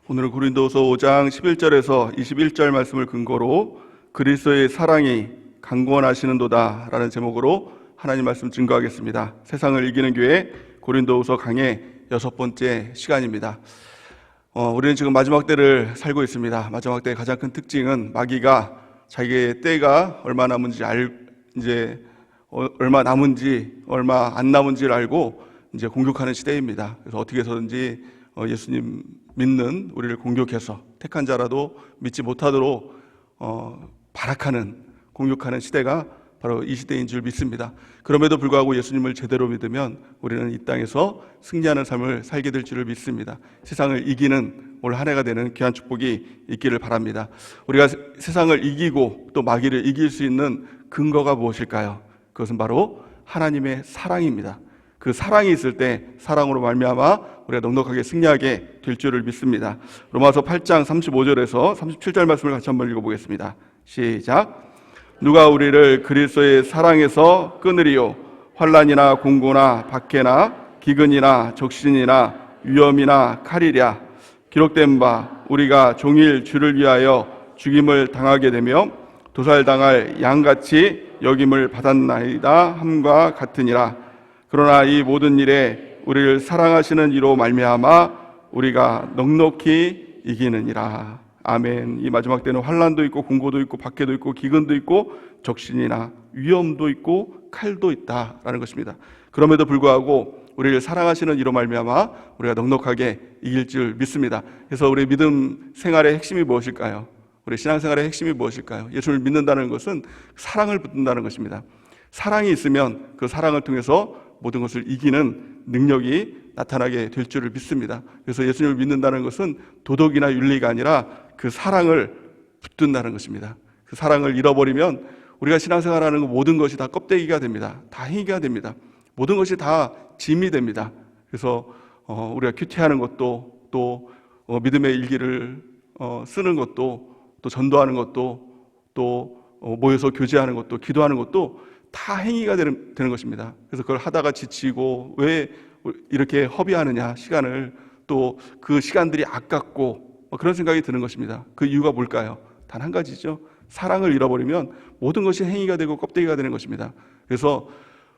오늘은 고린도후서 5장 11절에서 21절 말씀을 근거로 그리스도의 사랑이 강권하시는도다 라는 제목으로 하나님 말씀 증거하겠습니다. 세상을 이기는 교회 고린도후서 강의 6번째 시간입니다. 우리는 지금 마지막 때를 살고 있습니다. 마지막 때의 가장 큰 특징은 마귀가 자기의 때가 얼마 남은지 얼마 남은지 얼마 안 남은지를 알고 이제 공격하는 시대입니다. 그래서 어떻게 해서든지 예수님 믿는 우리를 공격해서 택한 자라도 믿지 못하도록 발악하는 공격하는 시대가 바로 이 시대인 줄 믿습니다. 그럼에도 불구하고 예수님을 제대로 믿으면 우리는 이 땅에서 승리하는 삶을 살게 될 줄을 믿습니다. 세상을 이기는 올 한 해가 되는 귀한 축복이 있기를 바랍니다. 우리가 세상을 이기고 또 마귀를 이길 수 있는 근거가 무엇일까요? 그것은 바로 하나님의 사랑입니다. 그 사랑이 있을 때 사랑으로 말미암아 우리가 넉넉하게 승리하게 될 줄을 믿습니다. 로마서 8장 35절에서 37절 말씀을 같이 한번 읽어보겠습니다. 시작. 누가 우리를 그리스도의 사랑에서 끊으리요? 환난이나 공고나 박해나 기근이나 적신이나 위험이나 칼이랴. 기록된 바 우리가 종일 주를 위하여 죽임을 당하게 되며 도살당할 양같이 여김을 받았나이다 함과 같으니라. 그러나 이 모든 일에 우리를 사랑하시는 이로 말미암아 우리가 넉넉히 이기느니라. 아멘. 이 마지막 때는 환난도 있고 공고도 있고 박해도 있고 기근도 있고 적신이나 위험도 있고 칼도 있다라는 것입니다. 그럼에도 불구하고 우리를 사랑하시는 이로 말미암아 우리가 넉넉하게 이길 줄 믿습니다. 그래서 우리 믿음 생활의 핵심이 무엇일까요? 우리 신앙생활의 핵심이 무엇일까요? 예수를 믿는다는 것은 사랑을 붙든다는 것입니다. 사랑이 있으면 그 사랑을 통해서 모든 것을 이기는 능력이 나타나게 될 줄을 믿습니다. 그래서 예수님을 믿는다는 것은 도덕이나 윤리가 아니라 그 사랑을 붙든다는 것입니다. 그 사랑을 잃어버리면 우리가 신앙생활하는 모든 것이 다 껍데기가 됩니다. 다 행위가 됩니다. 모든 것이 다 짐이 됩니다. 그래서 우리가 큐티하는 것도 또 믿음의 일기를 쓰는 것도 또 전도하는 것도 또 모여서 교제하는 것도 기도하는 것도 다 행위가 되는 것입니다. 그래서 그걸 하다가 지치고 왜 이렇게 허비하느냐 시간을, 또 그 시간들이 아깝고 그런 생각이 드는 것입니다. 그 이유가 뭘까요? 단 한 가지죠. 사랑을 잃어버리면 모든 것이 행위가 되고 껍데기가 되는 것입니다. 그래서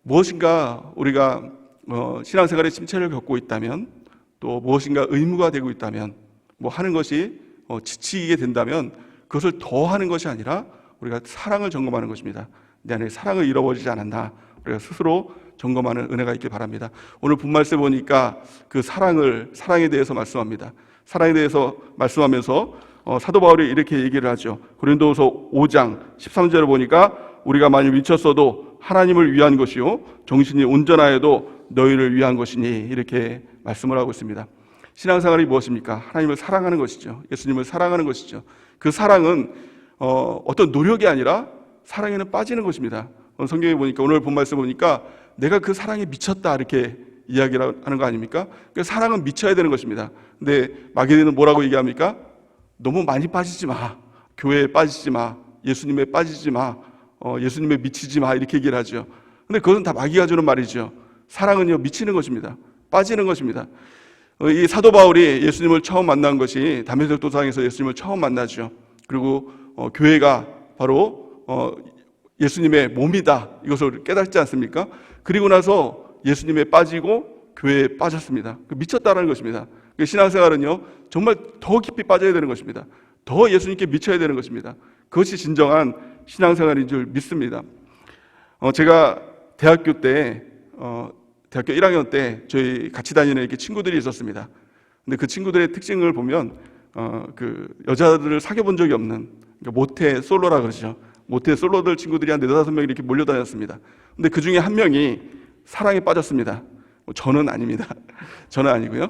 무엇인가 우리가 신앙생활에 침체를 겪고 있다면, 또 무엇인가 의무가 되고 있다면, 뭐 하는 것이 지치게 된다면 그것을 더 하는 것이 아니라 우리가 사랑을 점검하는 것입니다. 내 안에 사랑을 잃어버리지 않았나, 우리가 스스로 점검하는 은혜가 있길 바랍니다. 오늘 본말씀 보니까 그 사랑에 대해서 말씀합니다. 사랑에 대해서 말씀하면서 사도 바울이 이렇게 얘기를 하죠. 고린도후서 5장 13절을 보니까 우리가 만일 미쳤어도 하나님을 위한 것이요 정신이 온전하여도 너희를 위한 것이니, 이렇게 말씀을 하고 있습니다. 신앙생활이 무엇입니까? 하나님을 사랑하는 것이죠. 예수님을 사랑하는 것이죠. 그 사랑은 어떤 노력이 아니라 사랑에는 빠지는 것입니다. 성경에 보니까, 오늘 본 말씀 보니까 내가 그 사랑에 미쳤다 이렇게 이야기를 하는 거 아닙니까? 그 사랑은 미쳐야 되는 것입니다. 근데 마귀는 뭐라고 얘기합니까? 너무 많이 빠지지 마, 교회에 빠지지 마, 예수님에 빠지지 마, 예수님에 미치지 마, 이렇게 얘기를 하죠. 근데 그것은 다 마귀가 주는 말이죠. 사랑은요, 미치는 것입니다. 빠지는 것입니다. 이 사도 바울이 예수님을 처음 만난 것이 다메섹 도상에서 예수님을 처음 만나죠. 그리고 교회가 바로 예수님의 몸이다, 이것을 깨닫지 않습니까? 그리고 나서 예수님에 빠지고 교회에 빠졌습니다. 미쳤다라는 것입니다. 신앙생활은요, 정말 더 깊이 빠져야 되는 것입니다. 더 예수님께 미쳐야 되는 것입니다. 그것이 진정한 신앙생활인 줄 믿습니다. 제가 대학교 1학년 때 저희 같이 다니는 이렇게 친구들이 있었습니다. 근데 그 친구들의 특징을 보면 그 여자들을 사귀어 본 적이 없는, 그러니까 모태 솔로라 그러죠. 모태 솔로들 친구들이 한 4-5명이 이렇게 몰려다녔습니다. 근데 그 중에 한 명이 사랑에 빠졌습니다. 저는 아닙니다. 저는 아니고요.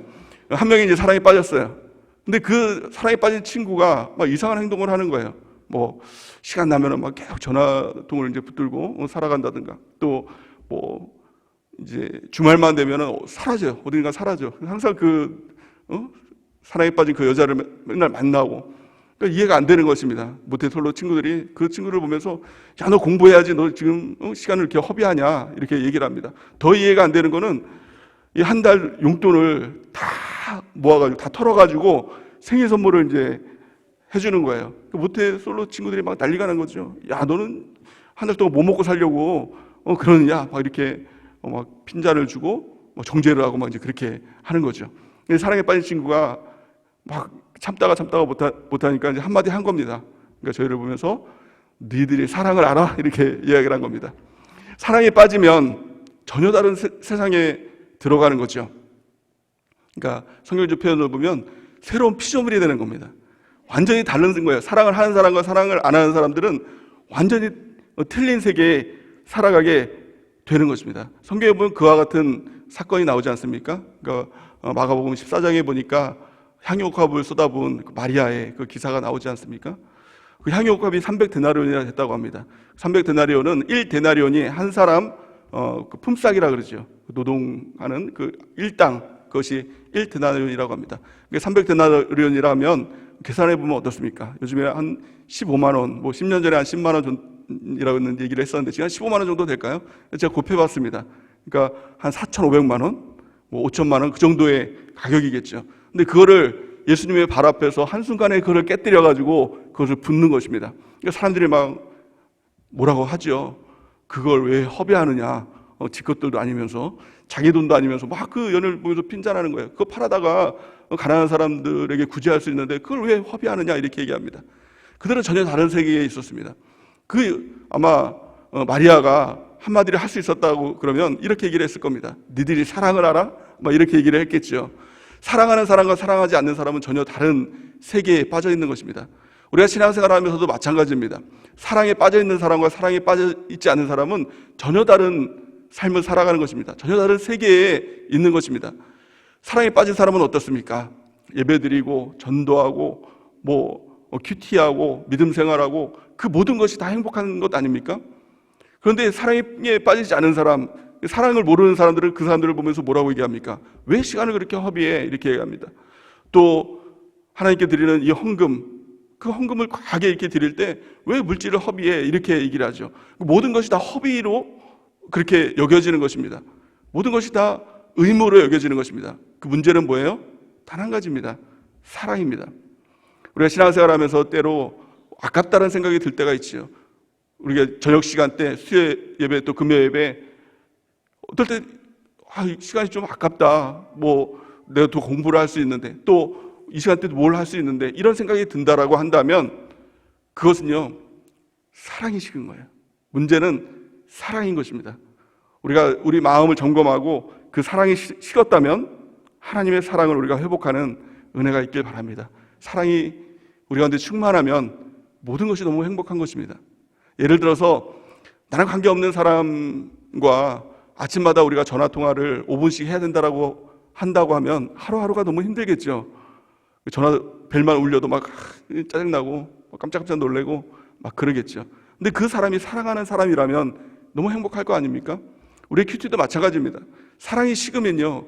한 명이 이제 사랑에 빠졌어요. 근데 그 사랑에 빠진 친구가 막 이상한 행동을 하는 거예요. 뭐 시간 나면은 막 계속 전화통을 이제 붙들고 살아간다든가, 또 뭐 이제 주말만 되면은 사라져요. 어딘가 사라져. 항상 사랑에 빠진 그 여자를 맨날 만나고. 그러니까 이해가 안 되는 것입니다. 모태솔로 친구들이 그 친구를 보면서, 야, 너 공부해야지, 너 지금 시간을 이렇게 허비하냐, 이렇게 얘기를 합니다. 더 이해가 안 되는 거는 이 한 달 용돈을 다 다 모아가지고 다 털어가지고 생일 선물을 이제 해주는 거예요. 모태솔로 친구들이 막 난리가 난 거죠. 야, 너는 한 달 동안 뭐 먹고 살려고 그러느냐? 막 이렇게 막 핀잔을 주고 정죄를 하고 막 이제 그렇게 하는 거죠. 사랑에 빠진 친구가 막 참다가 못하니까 이제 한마디 한 겁니다. 그러니까 저희를 보면서 너희들이 사랑을 알아? 이렇게 이야기를 한 겁니다. 사랑에 빠지면 전혀 다른 세상에 들어가는 거죠. 그러니까 성경적 표현을 보면 새로운 피조물이 되는 겁니다. 완전히 다른 거예요. 사랑을 하는 사람과 사랑을 안 하는 사람들은 완전히 틀린 세계에 살아가게 되는 것입니다. 성경에 보면 그와 같은 사건이 나오지 않습니까? 그러니까 마가복음 14장에 보니까 향유옥합을 쏟아부은 마리아의 그 기사가 나오지 않습니까? 그 향유옥합이 300데나리온이나 됐다고 합니다. 300데나리온은 1데나리온이 한 사람 그 품삯이라 그러죠. 노동하는 그 일당, 그것이 1데나리온이라고 합니다. 300데나리온이라면 계산해 보면 어떻습니까? 요즘에 한 15만 원, 뭐 10년 전에 한 10만 원 전이라고 얘기를 했었는데 지금 한 15만 원 정도 될까요? 제가 곱해봤습니다. 그러니까 한 4,500만 원, 뭐 5천만 원 그 정도의 가격이겠죠. 근데 그거를 예수님의 발 앞에서 한순간에 그걸 깨뜨려 가지고 그것을 붓는 것입니다. 그러니까 사람들이 막 뭐라고 하죠. 그걸 왜 허비하느냐? 지 것들도 아니면서 자기 돈도 아니면서 막 그 연을 보면서 핀잔하는 거예요. 그거 팔아다가 가난한 사람들에게 구제할 수 있는데 그걸 왜 허비하느냐 이렇게 얘기합니다. 그들은 전혀 다른 세계에 있었습니다. 아마 마리아가 한마디를 할 수 있었다고 그러면 이렇게 얘기를 했을 겁니다. 니들이 사랑을 알아? 막 이렇게 얘기를 했겠죠. 사랑하는 사람과 사랑하지 않는 사람은 전혀 다른 세계에 빠져 있는 것입니다. 우리가 신앙생활 하면서도 마찬가지입니다. 사랑에 빠져 있는 사람과 사랑에 빠져 있지 않는 사람은 전혀 다른 삶을 살아가는 것입니다. 전혀 다른 세계에 있는 것입니다. 사랑에 빠진 사람은 어떻습니까? 예배드리고 전도하고 큐티하고 믿음 생활하고 그 모든 것이 다 행복한 것 아닙니까? 그런데 사랑에 빠지지 않은 사람, 사랑을 모르는 사람들은 그 사람들을 보면서 뭐라고 얘기합니까? 왜 시간을 그렇게 허비해? 이렇게 얘기합니다. 또 하나님께 드리는 이 헌금, 그 헌금을 과하게 이렇게 드릴 때 왜 물질을 허비해? 이렇게 얘기를 하죠. 모든 것이 다 허비로 그렇게 여겨지는 것입니다. 모든 것이 다 의무로 여겨지는 것입니다. 그 문제는 뭐예요? 단 한 가지입니다. 사랑입니다. 우리가 신앙생활하면서 때로 아깝다는 생각이 들 때가 있죠. 우리가 저녁 시간 때 수요 예배 또 금요 예배 어떨 때 시간이 좀 아깝다. 내가 더 공부를 할 수 있는데 또 이 시간 때도 뭘 할 수 있는데 이런 생각이 든다라고 한다면 그것은요 사랑이 식은 거예요. 문제는 사랑인 것입니다. 우리가 우리 마음을 점검하고 그 사랑이 식었다면 하나님의 사랑을 우리가 회복하는 은혜가 있길 바랍니다. 사랑이 우리 가운데 충만하면 모든 것이 너무 행복한 것입니다. 예를 들어서 나랑 관계없는 사람과 아침마다 우리가 전화통화를 5분씩 해야 된다고 한다고 하면 하루하루가 너무 힘들겠죠. 전화 벨만 울려도 막 짜증나고 깜짝깜짝 놀래고 막 그러겠죠. 근데 그 사람이 사랑하는 사람이라면 너무 행복할 거 아닙니까? 우리 큐티도 마찬가지입니다. 사랑이 식으면요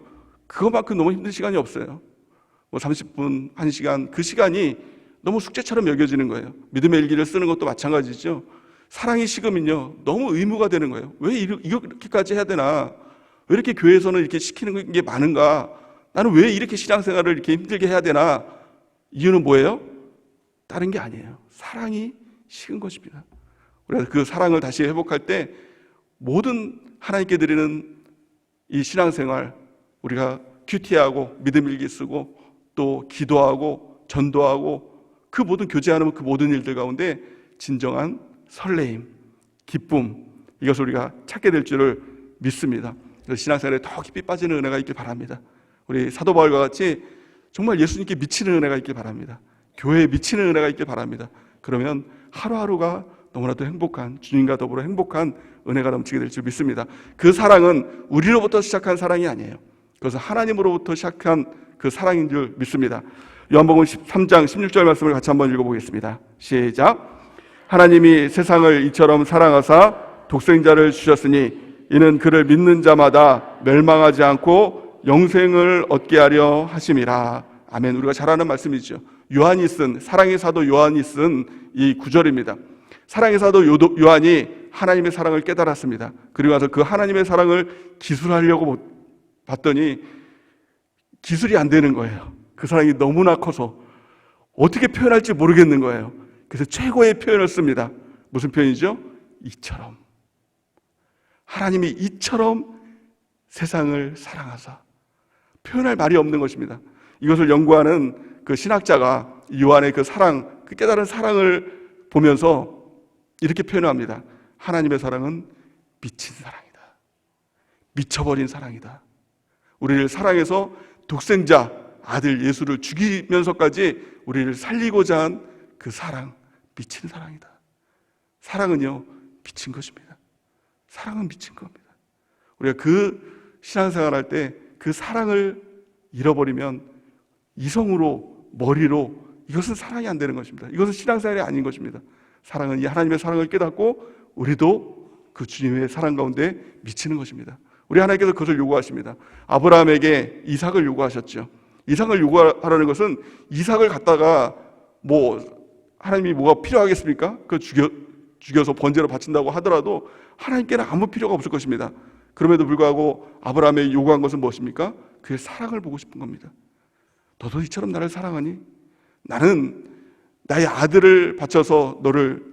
그것만큼 너무 힘든 시간이 없어요. 30분, 1시간 그 시간이 너무 숙제처럼 여겨지는 거예요. 믿음의 일기를 쓰는 것도 마찬가지죠. 사랑이 식으면요 너무 의무가 되는 거예요. 왜 이렇게까지 해야 되나? 왜 이렇게 교회에서는 이렇게 시키는 게 많은가? 나는 왜 이렇게 신앙생활을 이렇게 힘들게 해야 되나? 이유는 뭐예요? 다른 게 아니에요. 사랑이 식은 것입니다. 우리가 그 사랑을 다시 회복할 때 모든 하나님께 드리는 이 신앙생활, 우리가 큐티하고 믿음 일기 쓰고 또 기도하고 전도하고 그 모든 교제하는 그 모든 일들 가운데 진정한 설레임, 기쁨, 이것을 우리가 찾게 될 줄을 믿습니다. 그래서 신앙생활에 더 깊이 빠지는 은혜가 있길 바랍니다. 우리 사도 바울과 같이 정말 예수님께 미치는 은혜가 있길 바랍니다. 교회에 미치는 은혜가 있길 바랍니다. 그러면 하루하루가 너무나도 행복한, 주님과 더불어 행복한 은혜가 넘치게 될 줄 믿습니다. 그 사랑은 우리로부터 시작한 사랑이 아니에요. 그것은 하나님으로부터 시작한 그 사랑인 줄 믿습니다. 요한복음 13장 16절 말씀을 같이 한번 읽어보겠습니다. 시작. 하나님이 세상을 이처럼 사랑하사 독생자를 주셨으니 이는 그를 믿는 자마다 멸망하지 않고 영생을 얻게 하려 하심이라. 아멘. 우리가 잘 아는 말씀이죠. 사랑의 사도 요한이 쓴 이 구절입니다. 사랑의 사도 요한이 하나님의 사랑을 깨달았습니다. 그리고 나서 그 하나님의 사랑을 기술하려고 봤더니 기술이 안 되는 거예요. 그 사랑이 너무나 커서 어떻게 표현할지 모르겠는 거예요. 그래서 최고의 표현을 씁니다. 무슨 표현이죠? 이처럼. 하나님이 이처럼 세상을 사랑하사. 표현할 말이 없는 것입니다. 이것을 연구하는 그 신학자가 요한의 그 사랑, 그 깨달은 사랑을 보면서 이렇게 표현합니다. 하나님의 사랑은 미친 사랑이다. 미쳐버린 사랑이다. 우리를 사랑해서 독생자 아들 예수를 죽이면서까지 우리를 살리고자 한 그 사랑, 미친 사랑이다. 사랑은요, 미친 것입니다. 사랑은 미친 겁니다. 우리가 그 신앙생활 할 때 그 사랑을 잃어버리면 이성으로, 머리로 이것은 사랑이 안 되는 것입니다. 이것은 신앙생활이 아닌 것입니다. 사랑은 이 하나님의 사랑을 깨닫고 우리도 그 주님의 사랑 가운데 미치는 것입니다. 우리 하나님께서 그것을 요구하십니다. 아브라함에게 이삭을 요구하셨죠. 이삭을 요구하라는 것은 이삭을 갖다가 하나님이 뭐가 필요하겠습니까? 그걸 죽여서 번제로 바친다고 하더라도 하나님께는 아무 필요가 없을 것입니다. 그럼에도 불구하고 아브라함이 요구한 것은 무엇입니까? 그의 사랑을 보고 싶은 겁니다. 너도 이처럼 나를 사랑하니? 나는 나의 아들을 바쳐서 너를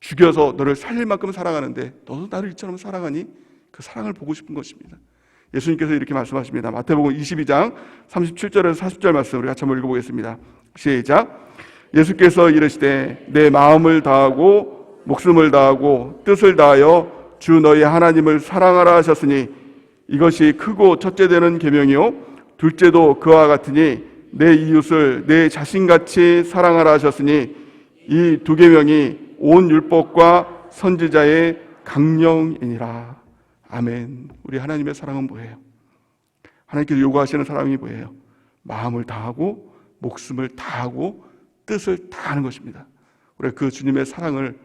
죽여서 너를 살릴 만큼 사랑하는데 너도 나를 이처럼 사랑하니? 그 사랑을 보고 싶은 것입니다. 예수님께서 이렇게 말씀하십니다. 마태복음 22장 37절에서 40절 말씀 우리 같이 한번 읽어보겠습니다. 시작. 예수께서 이르시되 내 마음을 다하고 목숨을 다하고 뜻을 다하여 주 너희 하나님을 사랑하라 하셨으니 이것이 크고 첫째 되는 계명이요 둘째도 그와 같으니 내 이웃을 내 자신같이 사랑하라 하셨으니 이 두 계명이 온 율법과 선지자의 강령이니라. 아멘. 우리 하나님의 사랑은 뭐예요? 하나님께서 요구하시는 사랑이 뭐예요? 마음을 다하고 목숨을 다하고 뜻을 다하는 것입니다. 우리가 그 주님의 사랑을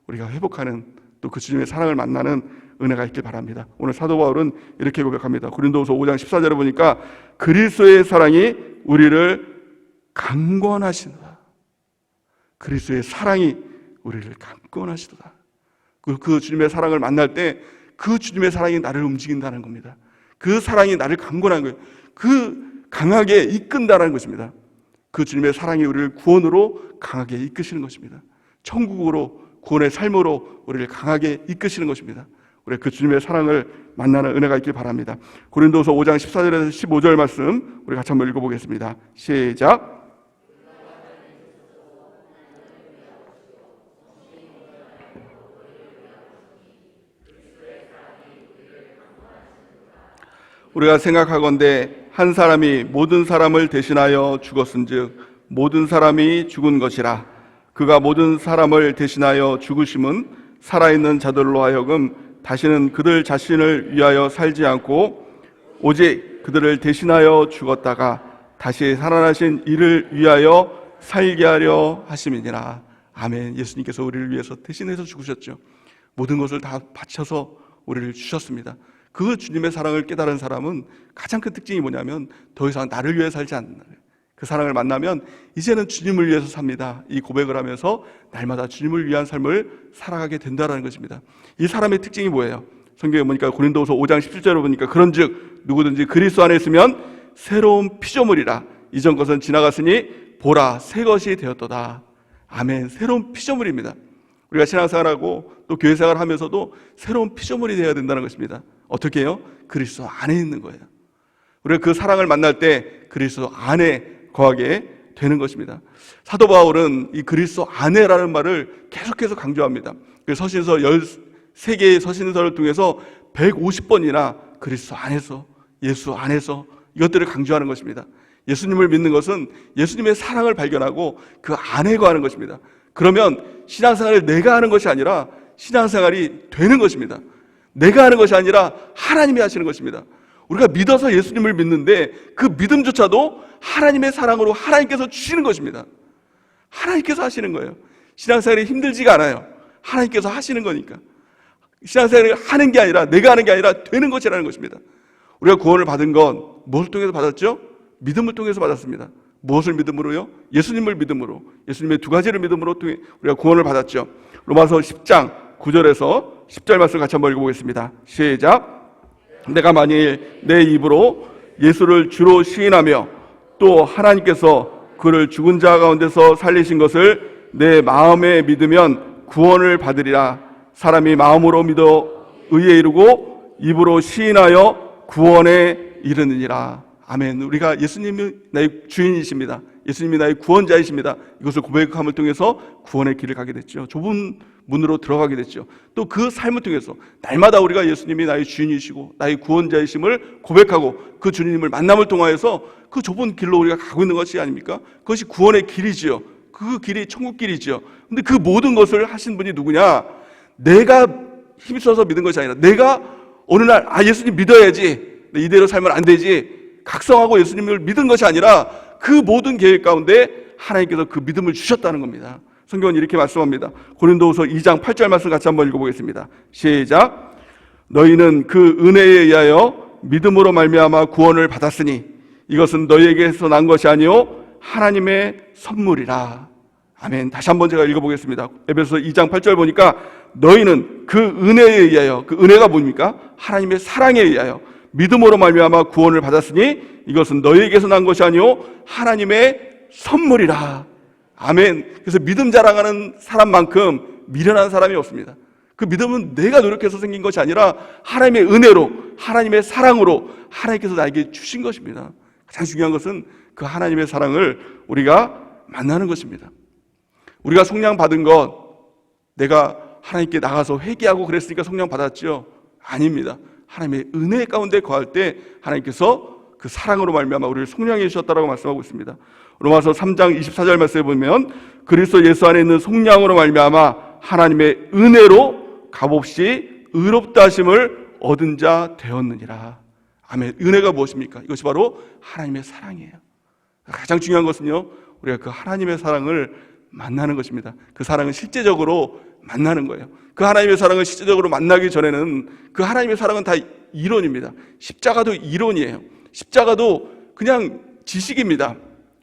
우리가 회복하는 또 그 주님의 사랑을 만나는 은혜가 있길 바랍니다. 오늘 사도 바울은 이렇게 고백합니다. 고린도후서 5장 14절에 보니까 그리스도의 사랑이 우리를 강권하시도다. 그리스도의 사랑이 우리를 강권하시도다. 그 주님의 사랑을 만날 때 그 주님의 사랑이 나를 움직인다는 겁니다. 그 사랑이 나를 강권한 거예요. 그 강하게 이끈다는 것입니다. 그 주님의 사랑이 우리를 구원으로 강하게 이끄시는 것입니다. 천국으로 구원의 삶으로 우리를 강하게 이끄시는 것입니다. 우리 그 주님의 사랑을 만나는 은혜가 있길 바랍니다. 고린도서 5장 14절에서 15절 말씀 우리 같이 한번 읽어보겠습니다. 시작. 우리가 생각하건대 한 사람이 모든 사람을 대신하여 죽었은즉 모든 사람이 죽은 것이라. 그가 모든 사람을 대신하여 죽으심은 살아있는 자들로 하여금 다시는 그들 자신을 위하여 살지 않고 오직 그들을 대신하여 죽었다가 다시 살아나신 이를 위하여 살게 하려 하심이니라. 아멘. 예수님께서 우리를 위해서 대신해서 죽으셨죠. 모든 것을 다 바쳐서 우리를 주셨습니다. 그 주님의 사랑을 깨달은 사람은 가장 큰 특징이 뭐냐면 더 이상 나를 위해 살지 않는 거예요. 그 사랑을 만나면 이제는 주님을 위해서 삽니다. 이 고백을 하면서 날마다 주님을 위한 삶을 살아가게 된다는 것입니다. 이 사람의 특징이 뭐예요? 성경에 보니까 고린도후서 5장 17절에 보니까 그런즉 누구든지 그리스도 안에 있으면 새로운 피조물이라. 이전 것은 지나갔으니 보라 새 것이 되었도다. 아멘. 새로운 피조물입니다. 우리가 신앙생활하고 또 교회생활을 하면서도 새로운 피조물이 되어야 된다는 것입니다. 어떻게 해요? 그리스도 안에 있는 거예요. 우리가 그 사랑을 만날 때 그리스도 안에 거하게 되는 것입니다. 사도 바울은 이 그리스도 안에라는 말을 계속해서 강조합니다. 서신서 13개의 서신서를 통해서 150번이나 그리스도 안에서, 예수 안에서 이것들을 강조하는 것입니다. 예수님을 믿는 것은 예수님의 사랑을 발견하고 그 안에 거하는 것입니다. 그러면 신앙생활을 내가 하는 것이 아니라 신앙생활이 되는 것입니다. 내가 하는 것이 아니라 하나님이 하시는 것입니다. 우리가 믿어서 예수님을 믿는데 그 믿음조차도 하나님의 사랑으로 하나님께서 주시는 것입니다. 하나님께서 하시는 거예요. 신앙생활이 힘들지가 않아요. 하나님께서 하시는 거니까. 신앙생활을 하는 게 아니라 내가 하는 게 아니라 되는 것이라는 것입니다. 우리가 구원을 받은 건 무엇을 통해서 받았죠? 믿음을 통해서 받았습니다. 무엇을 믿음으로요? 예수님을 믿음으로, 예수님의 두 가지를 믿음으로 통해 우리가 구원을 받았죠. 로마서 10장 9절에서 10절 말씀 같이 한번 읽어보겠습니다. 시작. 내가 만일 내 입으로 예수를 주로 시인하며 또 하나님께서 그를 죽은 자 가운데서 살리신 것을 내 마음에 믿으면 구원을 받으리라. 사람이 마음으로 믿어 의에 이르고 입으로 시인하여 구원에 이르느니라. 아멘. 우리가 예수님이 나의 주인이십니다. 예수님이 나의 구원자이십니다. 이것을 고백함을 통해서 구원의 길을 가게 됐죠. 좁은 문으로 들어가게 됐죠. 또 그 삶을 통해서 날마다 우리가 예수님이 나의 주인이시고 나의 구원자이심을 고백하고 그 주님을 만남을 통하여서 그 좁은 길로 우리가 가고 있는 것이 아닙니까? 그것이 구원의 길이지요. 그 길이 천국 길이지요. 근데 그 모든 것을 하신 분이 누구냐? 내가 힘써서 믿은 것이 아니라 내가 어느 날 예수님 믿어야지, 이대로 살면 안 되지 각성하고 예수님을 믿은 것이 아니라 그 모든 계획 가운데 하나님께서 그 믿음을 주셨다는 겁니다. 성경은 이렇게 말씀합니다. 고린도후서 2장 8절 말씀 같이 한번 읽어보겠습니다. 시작. 너희는 그 은혜에 의하여 믿음으로 말미암아 구원을 받았으니 이것은 너희에게서 난 것이 아니요 하나님의 선물이라. 아멘. 다시 한번 제가 읽어보겠습니다. 에베소서 2장 8절 보니까 너희는 그 은혜에 의하여, 그 은혜가 뭡니까? 하나님의 사랑에 의하여 믿음으로 말미암아 구원을 받았으니 이것은 너희에게서 난 것이 아니요 하나님의 선물이라. 아멘. 그래서 믿음 자랑하는 사람만큼 미련한 사람이 없습니다. 그 믿음은 내가 노력해서 생긴 것이 아니라 하나님의 은혜로, 하나님의 사랑으로 하나님께서 나에게 주신 것입니다. 가장 중요한 것은 그 하나님의 사랑을 우리가 만나는 것입니다. 우리가 성령 받은 것, 내가 하나님께 나가서 회개하고 그랬으니까 성령 받았죠? 아닙니다. 하나님의 은혜 가운데 거할 때 하나님께서 그 사랑으로 말미암아 우리를 속량해 주셨다라고 말씀하고 있습니다. 로마서 3장 24절 말씀에 보면 그리스도 예수 안에 있는 속량으로 말미암아 하나님의 은혜로 값없이 의롭다 하심을 얻은 자 되었느니라. 아멘. 은혜가 무엇입니까? 이것이 바로 하나님의 사랑이에요. 가장 중요한 것은요, 우리가 그 하나님의 사랑을 만나는 것입니다. 그 사랑은 실제적으로 만나는 거예요. 그 하나님의 사랑을 실제적으로 만나기 전에는 그 하나님의 사랑은 다 이론입니다. 십자가도 이론이에요. 십자가도 그냥 지식입니다.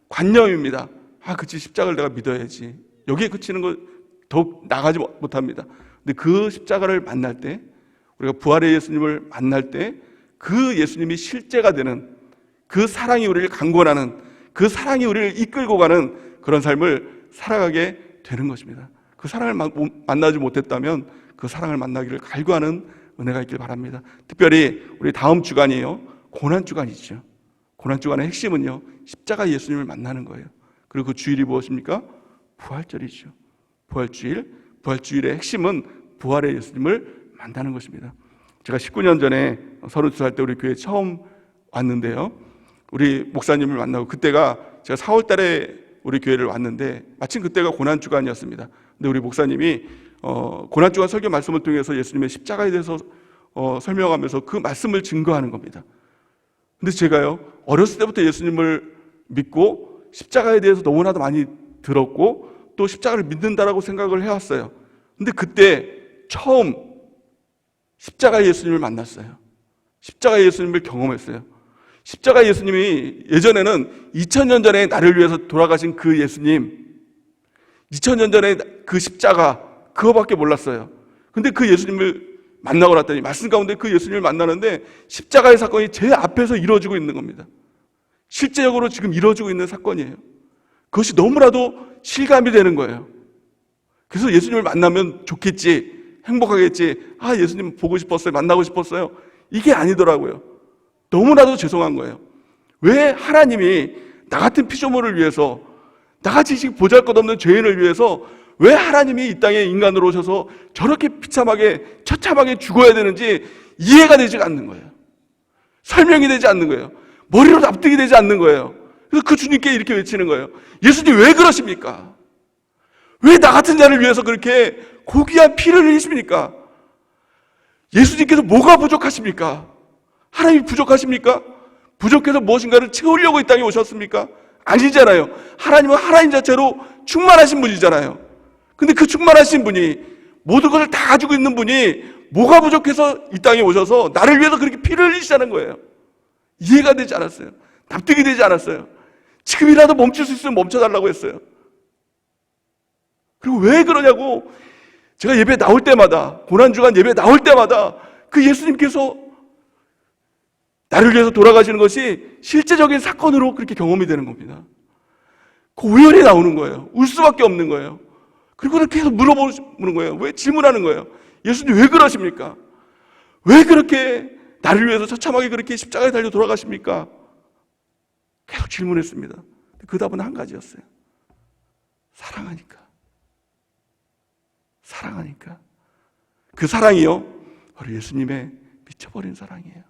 관념입니다. 그치, 십자가를 내가 믿어야지. 여기에 그치는 거 더욱 나가지 못합니다. 근데 그 십자가를 만날 때, 우리가 부활의 예수님을 만날 때 그 예수님이 실제가 되는, 그 사랑이 우리를 강권하는, 그 사랑이 우리를 이끌고 가는 그런 삶을 살아가게 되는 것입니다. 그 사랑을 만나지 못했다면 그 사랑을 만나기를 갈구하는 은혜가 있길 바랍니다. 특별히 우리 다음 주간이에요. 고난주간이죠. 고난주간의 핵심은요, 십자가 예수님을 만나는 거예요. 그리고 그 주일이 무엇입니까? 부활절이죠. 부활주일의 핵심은 부활의 예수님을 만나는 것입니다. 제가 19년 전에 32살 때 우리 교회에 처음 왔는데요, 우리 목사님을 만나고, 그때가 제가 4월 달에 우리 교회를 왔는데 마침 그때가 고난주간이었습니다. 근데 우리 목사님이 고난주간 설교 말씀을 통해서 예수님의 십자가에 대해서 설명하면서 그 말씀을 증거하는 겁니다. 근데 제가요, 어렸을 때부터 예수님을 믿고 십자가에 대해서 너무나도 많이 들었고 또 십자가를 믿는다라고 생각을 해왔어요. 근데 그때 처음 십자가 예수님을 만났어요. 십자가 예수님을 경험했어요. 십자가 예수님이 예전에는 2000년 전에 나를 위해서 돌아가신 그 예수님, 2000년 전에 그 십자가, 그거밖에 몰랐어요. 근데 그 예수님을 만나고 났더니 말씀 가운데 그 예수님을 만나는데 십자가의 사건이 제 앞에서 이루어지고 있는 겁니다. 실제적으로 지금 이루어지고 있는 사건이에요. 그것이 너무나도 실감이 되는 거예요. 그래서 예수님을 만나면 좋겠지, 행복하겠지, 예수님 보고 싶었어요, 만나고 싶었어요, 이게 아니더라고요. 너무나도 죄송한 거예요. 왜 하나님이 나 같은 피조물을 위해서, 나같이 지금 보잘것없는 죄인을 위해서 왜 하나님이 이 땅에 인간으로 오셔서 저렇게 비참하게 처참하게 죽어야 되는지 이해가 되지 않는 거예요. 설명이 되지 않는 거예요. 머리로 납득이 되지 않는 거예요. 그래서 그 주님께 이렇게 외치는 거예요. 예수님 왜 그러십니까? 왜 나 같은 자를 위해서 그렇게 고귀한 피를 흘리십니까? 예수님께서 뭐가 부족하십니까? 하나님이 부족하십니까? 부족해서 무엇인가를 채우려고 이 땅에 오셨습니까? 아니잖아요. 하나님은 하나님 자체로 충만하신 분이잖아요. 근데 그 충만하신 분이, 모든 것을 다 가지고 있는 분이 뭐가 부족해서 이 땅에 오셔서 나를 위해서 그렇게 피를 흘리시자는 거예요. 이해가 되지 않았어요. 납득이 되지 않았어요. 지금이라도 멈출 수 있으면 멈춰달라고 했어요. 그리고 왜 그러냐고, 제가 예배 나올 때마다, 고난주간 예배 나올 때마다 그 예수님께서 나를 위해서 돌아가시는 것이 실제적인 사건으로 그렇게 경험이 되는 겁니다. 그 우연히 나오는 거예요. 울 수밖에 없는 거예요. 그리고는 계속 물어보는 거예요. 왜 질문하는 거예요? 예수님 왜 그러십니까? 왜 그렇게 나를 위해서 처참하게 그렇게 십자가에 달려 돌아가십니까? 계속 질문했습니다. 그 답은 한 가지였어요. 사랑하니까. 사랑하니까. 그 사랑이요, 바로 예수님의 미쳐버린 사랑이에요.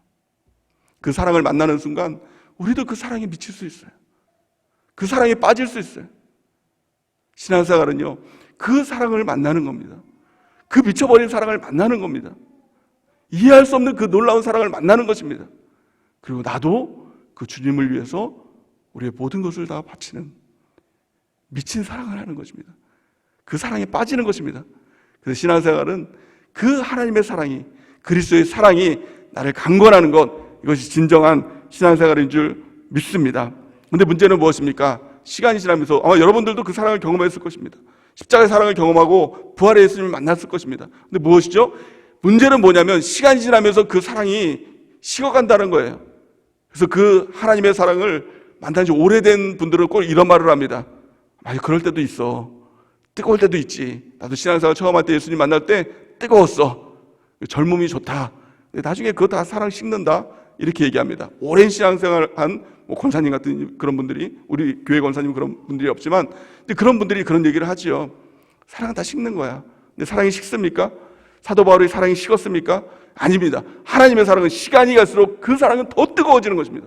그 사랑을 만나는 순간 우리도 그 사랑에 미칠 수 있어요. 그 사랑에 빠질 수 있어요. 신앙생활은요, 그 사랑을 만나는 겁니다. 그 미쳐버린 사랑을 만나는 겁니다. 이해할 수 없는 그 놀라운 사랑을 만나는 것입니다. 그리고 나도 그 주님을 위해서 우리의 모든 것을 다 바치는 미친 사랑을 하는 것입니다. 그 사랑에 빠지는 것입니다. 그래서 신앙생활은 그 하나님의 사랑이, 그리스도의 사랑이 나를 강권하는 것, 이것이 진정한 신앙생활인 줄 믿습니다. 그런데 문제는 무엇입니까? 시간이 지나면서 아마 여러분들도 그 사랑을 경험했을 것입니다. 십자가의 사랑을 경험하고 부활의 예수님을 만났을 것입니다. 근데 무엇이죠? 문제는 뭐냐면 시간이 지나면서 그 사랑이 식어간다는 거예요. 그래서 그 하나님의 사랑을 만난 지 오래된 분들은 꼭 이런 말을 합니다. 그럴 때도 있어. 뜨거울 때도 있지. 나도 신앙생활 처음 할 때 예수님 만날 때 뜨거웠어. 젊음이 좋다. 나중에 그거 다 사랑 식는다. 이렇게 얘기합니다. 오랜 신앙생활한 권사님 같은 그런 분들이, 우리 교회 권사님 그런 분들이 없지만 그런 분들이 그런 얘기를 하지요. 사랑은 다 식는 거야. 근데 사랑이 식습니까? 사도 바울의 사랑이 식었습니까? 아닙니다. 하나님의 사랑은 시간이 갈수록 그 사랑은 더 뜨거워지는 것입니다.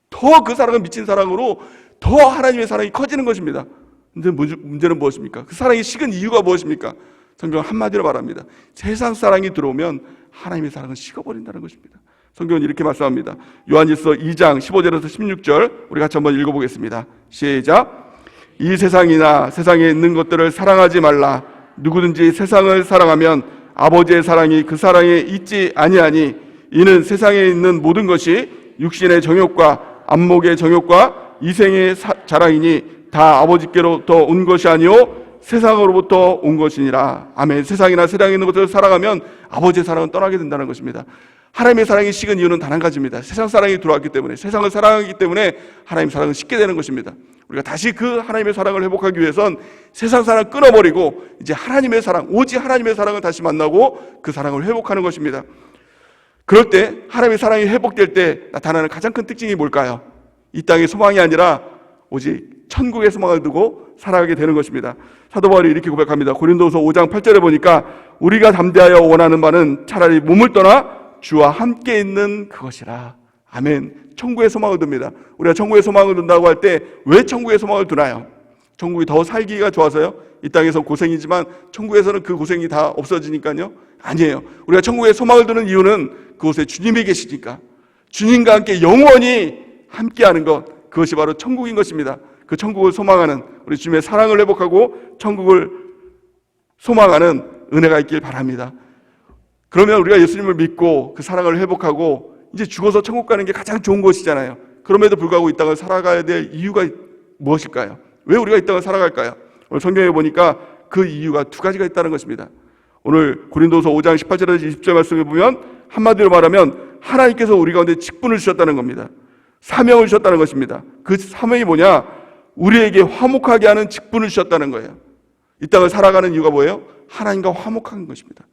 더 그 사랑은 미친 사랑으로 더 하나님의 사랑이 커지는 것입니다. 근데 문제는 무엇입니까? 그 사랑이 식은 이유가 무엇입니까? 성경은 한마디로 말합니다. 세상 사랑이 들어오면 하나님의 사랑은 식어버린다는 것입니다. 성경은 이렇게 말씀합니다. 요한일서 2장 15절에서 16절 우리 같이 한번 읽어보겠습니다. 시작. 이 세상이나 세상에 있는 것들을 사랑하지 말라. 누구든지 세상을 사랑하면 아버지의 사랑이 그 사랑에 있지 아니하니 이는 세상에 있는 모든 것이 육신의 정욕과 안목의 정욕과 이생의 자랑이니 다 아버지께로부터 온 것이 아니요 세상으로부터 온 것이니라. 아멘. 세상이나 세상에 있는 것들을 사랑하면 아버지의 사랑은 떠나게 된다는 것입니다. 하나님의 사랑이 식은 이유는 단 한 가지입니다. 세상 사랑이 들어왔기 때문에, 세상을 사랑하기 때문에 하나님의 사랑은 식게 되는 것입니다. 우리가 다시 그 하나님의 사랑을 회복하기 위해선 세상 사랑 끊어버리고 이제 하나님의 사랑, 오직 하나님의 사랑을 다시 만나고 그 사랑을 회복하는 것입니다. 그럴 때 하나님의 사랑이 회복될 때 나타나는 가장 큰 특징이 뭘까요? 이 땅의 소망이 아니라 오직 천국의 소망을 두고 살아가게 되는 것입니다. 사도 바울이 이렇게 고백합니다. 고린도서 5장 8절에 보니까 우리가 담대하여 원하는 바는 차라리 몸을 떠나 주와 함께 있는 그것이라. 아멘. 천국의 소망을 둡니다. 우리가 천국의 소망을 둔다고 할 때 왜 천국의 소망을 두나요? 천국이 더 살기가 좋아서요? 이 땅에서 고생이지만 천국에서는 그 고생이 다 없어지니까요? 아니에요. 우리가 천국의 소망을 두는 이유는 그곳에 주님이 계시니까, 주님과 함께 영원히 함께하는 것, 그것이 바로 천국인 것입니다. 그 천국을 소망하는, 우리 주님의 사랑을 회복하고 천국을 소망하는 은혜가 있길 바랍니다. 그러면 우리가 예수님을 믿고 그 사랑을 회복하고 이제 죽어서 천국 가는 게 가장 좋은 것이잖아요. 그럼에도 불구하고 이 땅을 살아가야 될 이유가 무엇일까요? 왜 우리가 이 땅을 살아갈까요? 오늘 성경에 보니까 그 이유가 두 가지가 있다는 것입니다. 오늘 고린도서 5장 18절에서 20절 말씀에 보면 한마디로 말하면 하나님께서 우리 가운데 직분을 주셨다는 겁니다. 사명을 주셨다는 것입니다. 그 사명이 뭐냐? 우리에게 화목하게 하는 직분을 주셨다는 거예요. 이 땅을 살아가는 이유가 뭐예요? 하나님과 화목한 것입니다.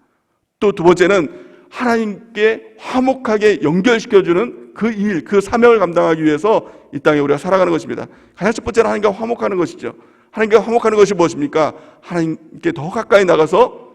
또 두 번째는 하나님께 화목하게 연결시켜주는 그 일, 그 사명을 감당하기 위해서 이 땅에 우리가 살아가는 것입니다. 가장 첫 번째는 하나님과 화목하는 것이죠. 하나님과 화목하는 것이 무엇입니까? 하나님께 더 가까이 나가서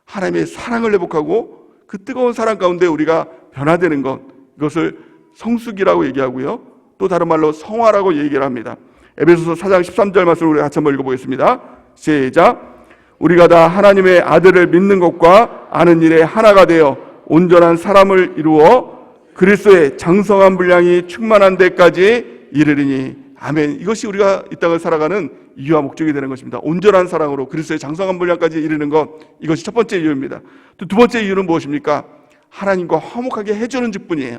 하나님의 사랑을 회복하고 그 뜨거운 사랑 가운데 우리가 변화되는 것, 이것을 성숙이라고 얘기하고요. 또 다른 말로 성화라고 얘기를 합니다. 에베소서 4장 13절 말씀을 우리 같이 한번 읽어보겠습니다. 시작. 우리가 다 하나님의 아들을 믿는 것과 아는 일에 하나가 되어 온전한 사람을 이루어 그리스도의 장성한 분량이 충만한 데까지 이르리니. 아멘. 이것이 우리가 이 땅을 살아가는 이유와 목적이 되는 것입니다. 온전한 사랑으로 그리스도의 장성한 분량까지 이르는 것, 이것이 첫 번째 이유입니다. 또 두 번째 이유는 무엇입니까? 하나님과 화목하게 해주는 직분이에요.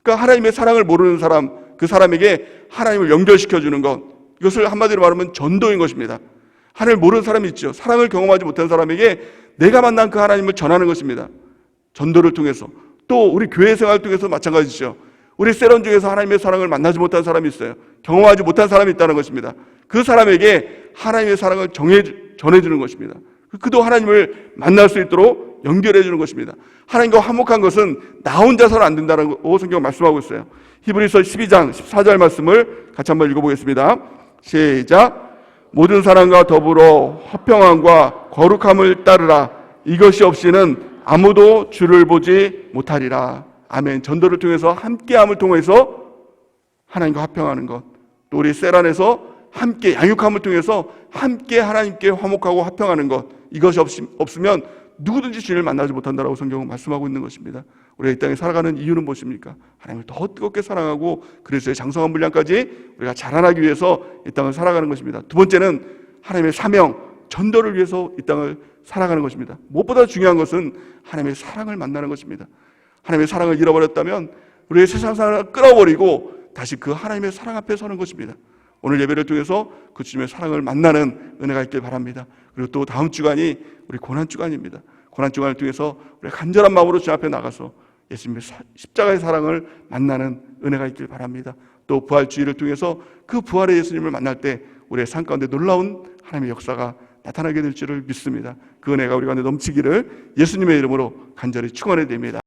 그러니까 하나님의 사랑을 모르는 사람, 그 사람에게 하나님을 연결시켜주는 것, 이것을 한마디로 말하면 전도인 것입니다. 하나님을 모르는 사람이 있죠. 사랑을 경험하지 못한 사람에게 내가 만난 그 하나님을 전하는 것입니다. 전도를 통해서. 또 우리 교회 생활을 통해서 마찬가지죠. 우리 세론 중에서 하나님의 사랑을 만나지 못한 사람이 있어요. 경험하지 못한 사람이 있다는 것입니다. 그 사람에게 하나님의 사랑을 전해주는 것입니다. 그도 하나님을 만날 수 있도록 연결해 주는 것입니다. 하나님과 화목한 것은 나 혼자서는 안 된다는 거 성경 말씀하고 있어요. 히브리서 12장 14절 말씀을 같이 한번 읽어보겠습니다. 시작. 모든 사람과 더불어 화평함과 거룩함을 따르라. 이것이 없이는 아무도 주를 보지 못하리라. 아멘. 전도를 통해서 함께함을 통해서 하나님과 화평하는 것, 또 우리 세란에서 함께 양육함을 통해서 함께 하나님께 화목하고 화평하는 것, 이것이 없으면 누구든지 주님을 만나지 못한다라고 성경은 말씀하고 있는 것입니다. 우리가 이 땅에 살아가는 이유는 무엇입니까? 하나님을 더 뜨겁게 사랑하고 그리스도의 장성한 분량까지 우리가 자라나기 위해서 이 땅을 살아가는 것입니다. 두 번째는 하나님의 사명, 전도를 위해서 이 땅을 살아가는 것입니다. 무엇보다 중요한 것은 하나님의 사랑을 만나는 것입니다. 하나님의 사랑을 잃어버렸다면 우리의 세상 사랑을 끌어버리고 다시 그 하나님의 사랑 앞에 서는 것입니다. 오늘 예배를 통해서 그 주님의 사랑을 만나는 은혜가 있길 바랍니다. 그리고 또 다음 주간이 우리 고난주간입니다. 고난주간을 통해서 우리 간절한 마음으로 주 앞에 나가서 예수님의 십자가의 사랑을 만나는 은혜가 있길 바랍니다. 또 부활주의를 통해서 그 부활의 예수님을 만날 때 우리의 삶 가운데 놀라운 하나님의 역사가 나타나게 될 줄을 믿습니다. 그 은혜가 우리 가운데 넘치기를 예수님의 이름으로 간절히 축원해 드립니다.